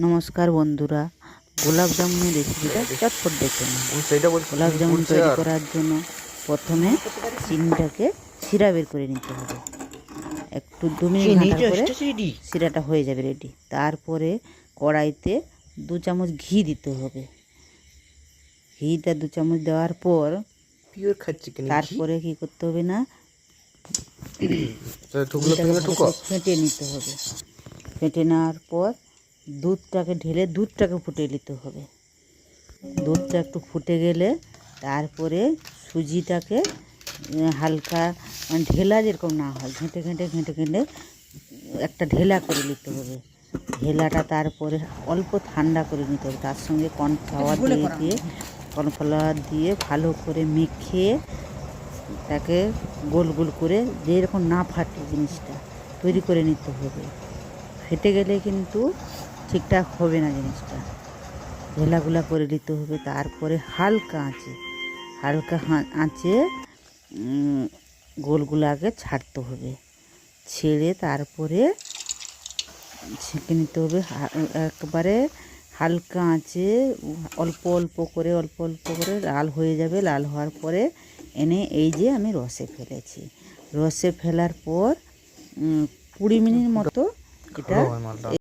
নমস্কার বন্ধুরা, গোলাপ জামুনের রেসিপিটা চটপট দেখে নিন। গোলাপ জামুন তৈরি করার জন্য প্রথমে চিনিটাকে শিরা বের করে নিতে হবে। একটু 2 মিনিট ঘাঁটার পরে শিরাটা হয়ে যাবে রেডি। তারপরে কড়াইতে 2 চামচ ঘি দিতে হবে। ঘিটা 2 চামচ দেওয়ার পর তারপরে কি করতে হবে না, ফেটে নিতে হবে। ফেটে নেওয়ার পর দুধটাকে ঢেলে দুধটাকে ফুটিয়ে নিতে হবে। দুধটা একটু ফুটে গেলে তারপরে সুজিটাকে হালকা ঢেলা যেরকম না হয়, ঘেঁটে একটা ঢেলা করে নিতে হবে। ঢেলাটা তারপরে অল্প ঠান্ডা করে নিতে হবে। তার সঙ্গে কর্নফ্লাওয়ার দিয়ে ভালো করে মেখে তাকে গোল গোল করে যেরকম না ফাটে জিনিসটা তৈরি করে নিতে হবে। ফেটে গেলে কিন্তু ঠিকঠাক হবে না জিনিসটা। ঢেলাগুলা করে নিতে হবে। তারপরে হালকা আঁচে গোলগুলাকে ছাড়তে হবে। ছেড়ে তারপরে ছেঁকে নিতে হবে। একবারে হালকা আঁচে অল্প অল্প করে লাল হয়ে যাবে। লাল হওয়ার পরে এনে এই যে আমি রসে ফেলেছি। রসে ফেলার পর 20 মিনিট মতো এটা